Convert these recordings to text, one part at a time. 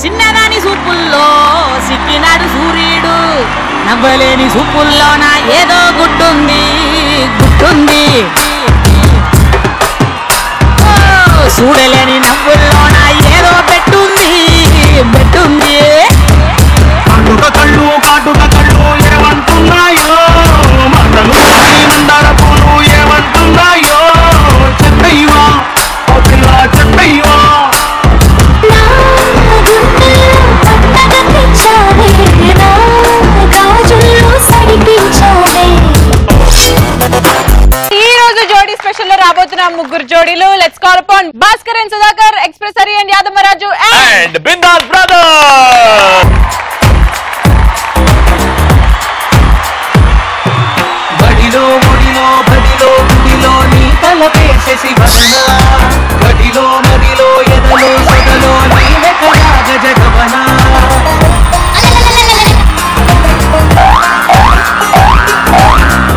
చిన్నదాని సూపుల్లో సిక్కినాడు సూర్యుడు నవ్వలేని సూపుల్లోన ఏదో గుడ్డుంది చూడలేని నవ్వుల్లోన ఏదో పెట్టుంది కళ్ళు ఏమంటున్నాయో మంటలు మందార పూలు ఏమంటున్నాయో చెప్పయ్యా చెప్పయ్యా ఈ రోజు జోడీ స్పెషల్ లో రాబోతున్న ముగ్గురు జోడీలు. Let's call upon Bhaskar and Sudhakar, express Hari and Yadamaraju and Bindaas brothers. బడిలో ముడిలో బడిలో గుడిలో నీ తలపేసేసి వదనా గడిలో నదిలో ఎదలో సదలో నీ వెకరాగ జగవనా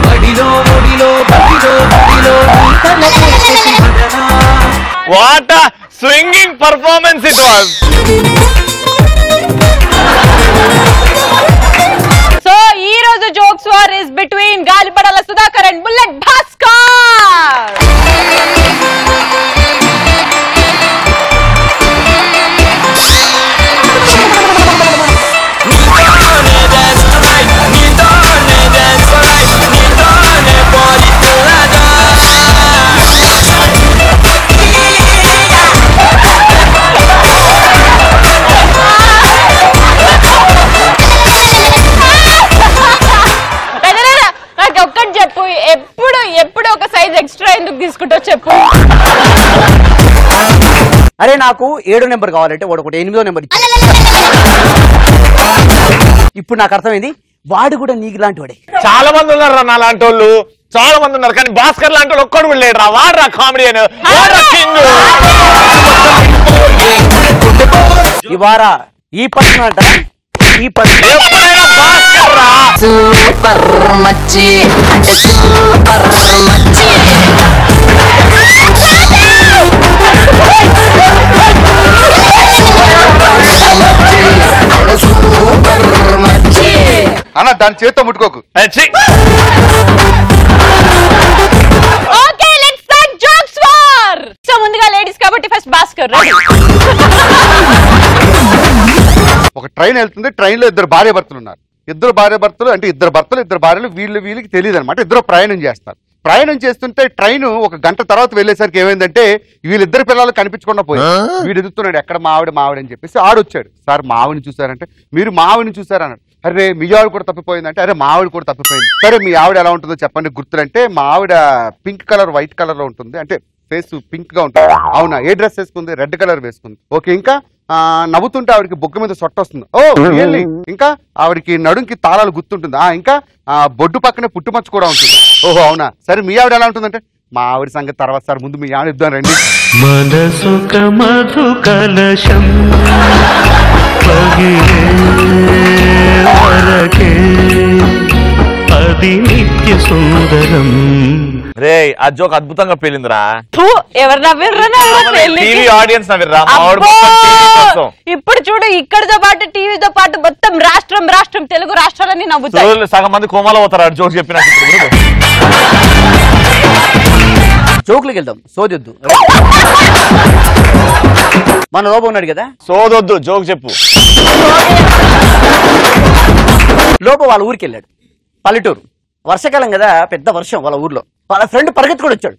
బడిలో ముడిలో బడిలో గుడిలో నీ తలపేసేసి వదనా. What a swinging performance it was. So ఈ రోజు jokes war is between Galipatala Sudhakar and bullet Bhaskar. ఎప్పుడు ఒక సైజ్ ఎక్స్ట్రా ఎందుకు తీసుకుంటా చెప్పు. అరే నాకు 7 నెంబర్ కావాలంటే వాడు ఒకటి 8వ నెంబర్ ఇచ్చాడు. ఇప్పుడు నాకు అర్థమైంది వాడు కూడా నీకు లాంటి వాడే. చాలా మంది ఉన్నారు నా లాంటి వాళ్ళు, చాలా మంది ఉన్నారు, కానీ భాస్కర్ లాంటి వాళ్ళు ఒక్కడు కూడా లేడు రా. వాడ్రా కామెడీ అని కింగ్. ఇవాళ ఈ పర్సన్ అంట ఈ పర్సన్ ఎప్పుడైనా భాస్కర్ రా. సూపర్ మచ్చి అంటే సూపర్ మచ్చి అన్న దాని చేత్తో ముట్టుకోకు. Okay let's start jokes war. So ముందుగా లేడీస్ కాబట్టి ఫస్ట్ భాస్కర్. ఒక ట్రైన్ వెళ్తుంది, ట్రైన్ లో 2 భార్య భర్తలు ఉన్నారు. 2 భార్య భర్తలు అంటే 2 భర్తలు 2 భార్యలు వీళ్ళకి తెలియదు అనమాట. 2 ప్రయాణం చేస్తారు. ప్రయాణం చేస్తుంటే ట్రైన్ 1 గంట తర్వాత వెళ్ళేసరికి ఏమైందంటే వీళ్ళిద్దరు పిల్లలు కనిపించకుండా పోయారు. వీడు ఎదుగుతున్నాడు ఎక్కడ మావిడ అని చెప్పేసి ఆడొచ్చాడు. సార్ మావిని చూసారంటే మీరు మావిని చూసారన్నాడు. అరే మీ ఆవిడ కూడా తప్పిపోయిందంటే అరే మా ఆవిడ కూడా తప్పిపోయింది. సరే మీ ఆవిడ ఎలా ఉంటుందో చెప్పండి గుర్తులంటే మా ఆవిడ పింక్ కలర్ వైట్ కలర్ లో ఉంటుంది, అంటే ఫేస్ పింక్ గా ఉంటుంది. అవునా, ఏ డ్రెస్ వేసుకుంది? రెడ్ కలర్ వేసుకుంది. ఓకే, ఇంకా నవ్వుతుంటే ఆవిడకి బొగ్గ మీద సొట్ట వస్తుంది. ఓ రియల్లీ. ఇంకా ఆవిడకి నడుంకి తాళాలు గుర్తుంటుంది. ఇంకా బొడ్డు పక్కనే పుట్టుమచ్చ కూడా ఉంటుంది. ఓహో అవునా, సరే మీ ఆవిడ ఎలా ఉంటుందంటే మా ఆవిడ సంగతి తర్వాత సార్, ముందు మీ ఆవిడ ఇద్దాం రండి. మనసుక మధు కలశం అది నిత్య సుందరం. రే ఆ జోక్ అద్భుతంగా పేలిందిరా. ఎవరు నవ్విర్రా? TV audience నవ్విర్రా. ఇప్పుడు చూడు ఇక్కడితో పాటు టీవీతో పాటు మొత్తం రాష్ట్రం తెలుగు రాష్ట్రాలన్నీ నవ్వుతాయి. సగం మంది కోమాలో పోతారు జోక్ చెప్పిన. జోకులకి వెళ్దాం, సోదొద్దు. మన లోపల ఉన్నాడు కదా, సోదొద్దు, జోక్ చెప్పు. లోప వాళ్ళ ఊరికి వెళ్ళాడు, పల్లెటూరు. వర్షాకాలం కదా, పెద్ద వర్షం వాళ్ళ ఊర్లో. వాళ్ళ ఫ్రెండ్ పరిగెత్తుకొని వచ్చాడు.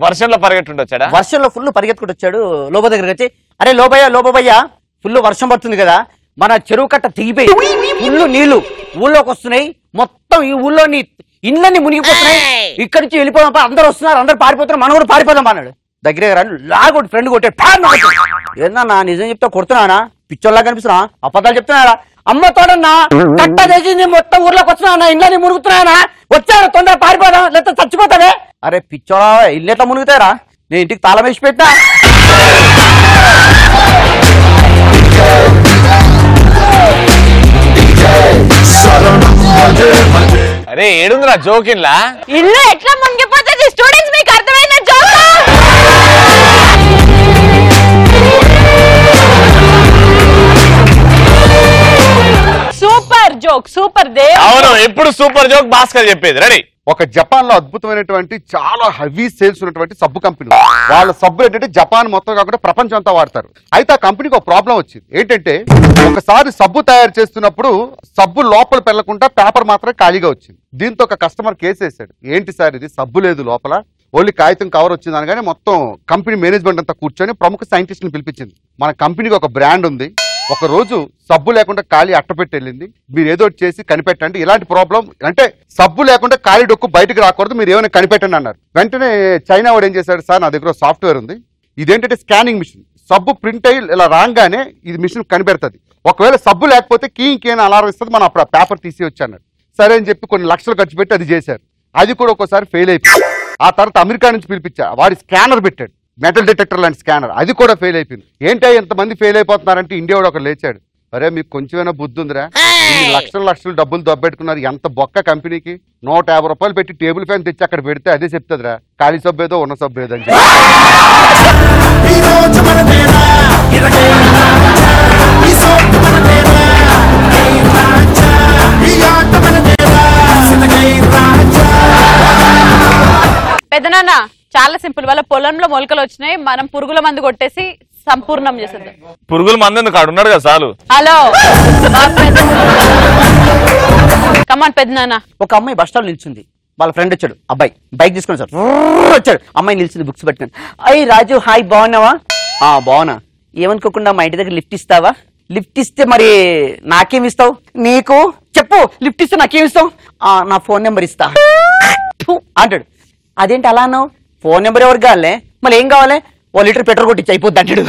వర్షంలో పరిగెత్తుండి వచ్చాడా? వర్షంలో ఫుల్ పరిగెత్తుకుంటూ వచ్చాడు. లోప దగ్గరికి వచ్చి అరే లోపయ్య ఫుల్ వర్షం పడుతుంది కదా, మన చెరువు కట్ట తెగిపోయి ఫుల్ నీళ్లు ఊళ్ళోకి వస్తున్నాయి, మొత్తం ఈ ఊళ్ళోని ఇళ్ళని మునిగిపోతున్నాయి, ఇక్కడి నుంచి వెళ్ళిపోదాం, అందరూ వస్తున్నారు, అందరూ పారిపోతున్నారు, మనం కూడా పారిపోదాం అన్నాడు. దగ్గర లాగొట్టి ఫ్రెండ్ కొట్టే ఏందన్నా నిజం చెప్తా కొడుతున్నానా, పిచ్చోళ్ళగా కనిపిస్తున్నా, అబద్ధాలు చెప్తున్నారా? అమ్మ తోడన్నా కట్ట తెచ్చింది, మొత్తం ఊర్లోకి వచ్చినా, ఇళ్ళని మునుగుతున్నానా, వచ్చాను తొందర పారిపోదాం లేకపోతే చచ్చిపోతావే. అరే పిచ్చోడా, ఇల్లు ఎట్లా మునుగుతారా, నేను ఇంటికి తాళం వేసి పెట్టా. అరే ఏడుందిరా జోకిన్లా? ఇల్లు ఎట్లా మునిగిపోతుంది స్టూడెంట్స్, మీకు అర్థమైన జోక్? Joke super they. అవును, ఎప్పుడు సూపర్ జోక్ భాస్కర్ చెప్పేది. రెడీ. ఒక జపాన్ లో అద్భుతమైనటువంటి చాలా హెవీ సేల్స్ ఉన్నటువంటి సబ్బు కంపెనీ. వాళ్ళ సబ్బులు ఏంటంటే జపాన్ మొత్తం కాకుండా ప్రపంచం అంతా వాడతారు. అయితే ఆ కంపెనీకి ఒక ప్రాబ్లం వచ్చింది. ఏంటంటే ఒకసారి సబ్బు తయారు చేస్తున్నప్పుడు సబ్బు లోపల పెళ్లకుండా పేపర్ మాత్రం ఖాళీగా వచ్చింది. దీంతో ఒక కస్టమర్ కేసు వేసాడు. ఏంటి సార్ ఇది, సబ్బు లేదు లోపల, ఓన్లీ కాగితం కవర్ వచ్చింది అనగానే మొత్తం కంపెనీ మేనేజ్మెంట్ అంతా కూర్చొని ప్రముఖ సైంటిస్ట్ని పిలిపించింది. మన కంపెనీకి ఒక బ్రాండ్ ఉంది, ఒక రోజు సబ్బు లేకుండా ఖాళీ అట్టపెట్టి వెళ్ళింది, మీరు ఏదో చేసి కనిపెట్టండి. ఇలాంటి ప్రాబ్లం అంటే సబ్బు లేకుండా ఖాళీ డొక్కు బయటకు రాకూడదు, మీరు ఏమైనా కనిపెట్టండి అన్నారు. వెంటనే చైనా వాడు ఏం చేశాడు, సార్ నా దగ్గర సాఫ్ట్వేర్ ఉంది, ఇదేంటంటే స్కానింగ్ మిషన్, సబ్బు ప్రింట్ అయ్యి ఇలా రాగానే ఇది మిషన్ కనిపెడుతుంది. ఒకవేళ సబ్బు లేకపోతే కీ అలారం ఇస్తుంది, మనం అప్పుడు ఆ పేపర్ తీసి వచ్చి అన్నాడు. సరే అని చెప్పి కొన్ని లక్షలు ఖర్చు పెట్టి అది చేశారు. అది కూడా ఒక్కోసారి ఫెయిల్ అయిపోయింది. ఆ తర్వాత అమెరికా నుంచి పిలిపించా, వాడి స్కానర్ పెట్టాడు, మెటల్ డిటెక్టర్ లాంటి స్కానర్, అది కూడా ఫెయిల్ అయిపోయింది. ఏంటో ఎంతమంది ఫెయిల్ అయిపోతున్నారంటే ఇండియా వాడు ఒక లేచాడు, అరే మీకు కొంచెమైనా బుద్ధి ఉందిరా, లక్షలు డబ్బులు దొబ్బెట్టుకున్నారు, ఎంత బొక్క కంపెనీకి, 150 రూపాయలు పెట్టి టేబుల్ ఫ్యాన్ తెచ్చి అక్కడ పెడితే అదే చెప్తుందిరా, ఖాళీ సబ్బు ఏదో ఉన్న సబ్బు ఏదో అని చెప్పి. పెద్దనాన్న చాలా సింపుల్, వాళ్ళ పొలంలో మొలకలు వచ్చినాయి, మనం పురుగుల మందు కొట్టేసి సంపూర్ణం చేసేద్దాం. పురుగుల మంది ఎందుకు ఉన్నాడు కదా చాలు. హలో కమాన్ పెద్దనాన్న. ఒక అమ్మాయి బస్ స్టాండ్ నిల్చుంది, వాళ్ళ ఫ్రెండ్ వచ్చాడు, అబ్బాయి బైక్ తీసుకుని సార్ వచ్చాడు, అమ్మాయి నిలిచింది బుక్స్ పెట్టుకుని. అయ్యి రాజు హాయ్ బాగున్నావా? బాగున్నా. ఏమనుకోకుండా మా ఇంటి దగ్గర లిఫ్ట్ ఇస్తావా? లిఫ్ట్ ఇస్తే మరి నాకేమి ఇస్తావు? నీకు చెప్పు, లిఫ్ట్ ఇస్తే నాకేమి ఇస్తావు? నా ఫోన్ నెంబర్ ఇస్తా అంటాడు. అదేంటి అలా అన్నావు? ఫోన్ నెంబర్ ఎవరికి కావాలే, మళ్ళీ ఏం కావాలి? 1 లీటర్ పెట్రోల్ కొట్టించి అయిపోద్ది అంటాడు.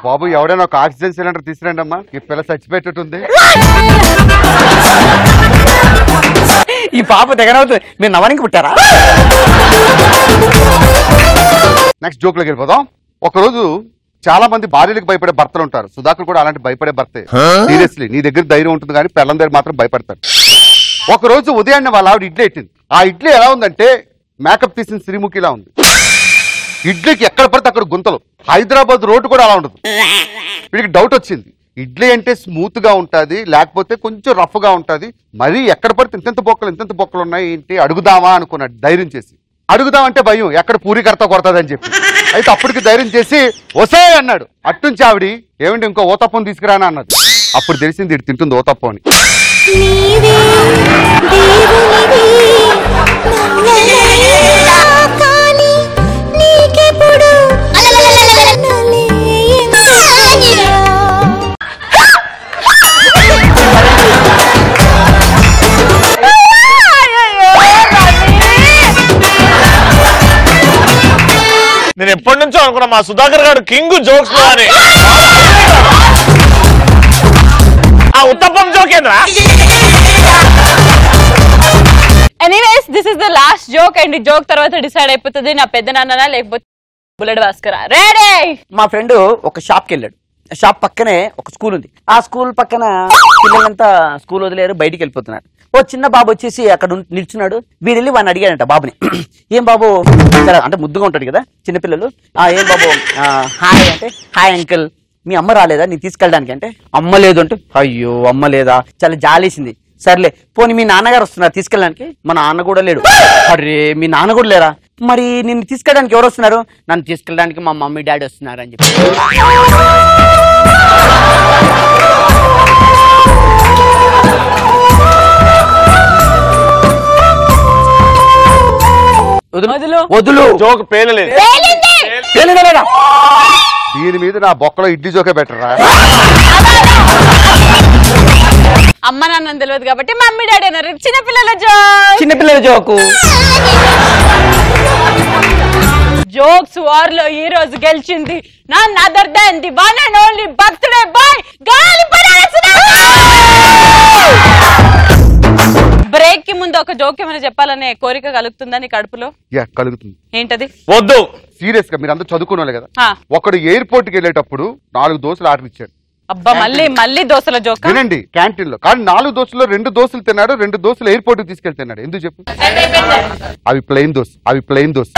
బాబు ఎవడైనా ఒక ఆక్సిజన్ సిలిండర్ తీసుకురండి అమ్మా, ఈ పిల్ల చచ్చిపెట్టుంది. ఈ పాప తెగనవుతుంది, మీరు నవ్వడానికి పుట్టారా? నెక్స్ట్ జోక్ లోకి వెళ్ళిపోదాం. ఒకరోజు చాలా మంది భార్యలకు భయపడే భర్తలు ఉంటారు. సుధాకర్ కూడా అలాంటి భయపడే భర్తే. సీరియస్లీ నీ దగ్గర ధైర్యం ఉంటుంది కానీ పిల్లల దగ్గర మాత్రం భయపడతారు. ఒక రోజు ఉదయాన్నే వాళ్ళ ఆవిడ ఇడ్లీ పెట్టింది. ఆ ఇడ్లీ ఎలా ఉందంటే మేకప్ తీసిన శ్రీముఖిలా ఉంది. ఇడ్లీకి ఎక్కడ పడితే అక్కడ గుంతలు. హైదరాబాద్ రోడ్డు కూడా అలా ఉండదు. వీడికి డౌట్ వచ్చింది, ఇడ్లీ అంటే స్మూత్ గా ఉంటది, లేకపోతే కొంచెం రఫ్ గా ఉంటది, మరీ ఎక్కడ పడితే ఇంతెంత బొక్కలు ఉన్నాయి ఏంటి, అడుగుదామా అనుకున్నాడు. ధైర్యం చేసి అడుగుదామంటే భయం, ఎక్కడ పూరి కడతా కొడతాదని చెప్పి. అయితే అప్పటికి ధైర్యం చేసి వసే అన్నాడు. అట్నుంచి ఆవిడ ఏమంటే ఇంకో ఓతప్పం తీసుకురానా అన్నది. అప్పుడు తెలిసింది ఇది తింటుంది ఓతప్పం అని. నేను ఎప్పటి నుంచో అనుకున్నా మా సుధాకర్ గారు కింగ్ జోక్స్ లో అని. ఆ ఉత్తప్పం జోక్ ఏంద్రా? Anyways this is the last joke and ఈ జోక్ తర్వాత డిసైడ్ అయిపోతుంది నా పెద్ద నాన్న లేకపోతే బుల్లెట్ భాస్కర్. రెడీ. మా ఫ్రెండ్ ఒక షాప్కి వెళ్ళాడు. షాప్ పక్కనే ఒక స్కూల్ ఉంది. ఆ స్కూల్ పక్కన పిల్లలంతా స్కూల్ వదిలేరు, బయటికి వెళ్ళిపోతున్నారు. ఓ చిన్న బాబు వచ్చేసి అక్కడ నిల్చున్నాడు. వీడు వెళ్ళి వాడిని అడిగాడంట బాబుని, ఏం బాబు అంటే ముద్దుగా ఉంటాడు కదా చిన్నపిల్లలు, ఏం బాబు హాయ్ అంటే, హాయ్ అంకుల్ మీ అమ్మ రాలేదా నేను తీసుకెళ్ళడానికి అంటే, అమ్మ లేదు అంటే, అయ్యో అమ్మ లేదా, చాలా జాలేసింది. సర్లే పోనీ మీ నాన్నగారు వస్తున్నారు తీసుకెళ్ళడానికి, మా నాన్న కూడా లేడు. అరే మీ నాన్న కూడా లేరా, మరి నిన్ను తీసుకెళ్ళడానికి ఎవరు వస్తున్నారు? నన్ను తీసుకెళ్ళడానికి మా మమ్మీ డాడీ వస్తున్నారు అని చెప్పి. వదులు జోక్ పేలలేదు. దీని మీద నా బొక్కలో ఇడ్లీ జోకే బెటరా? అమ్మ నాన్న తెలియదు కాబట్టి మమ్మీ డాడీ అన్నారు. చిన్నపిల్లల జోకు. జోక్స్ వార్ లో ఈ రోజు గెలిచింది none other than the one and only birthday boy Galipatala break కి ముందు ఒక జోక్ ఏమైనా చెప్పాలనే కోరిక కలుగుతుందని కడుపులో? కలుగుతుంది. ఏంటది? వద్దు. సీరియస్ గా మీరు అందరూ చదువుకునే కదా. ఒకడు ఎయిర్పోర్ట్ కి వెళ్ళేటప్పుడు 4 దోశలు ఆర్డర్ ఇచ్చాడు. అబ్బా మళ్ళీ దోశల జోక. వినండి, క్యాంటీన్ లో కానీ 4 దోశల్లో 2 దోశలు తిన్నాడు, 2 దోశలు ఎయిర్పోర్ట్ కి తీసుకెళ్తున్నాడు. ఎందుకు చెప్పు? అవి ప్లెయిన్ దోశ.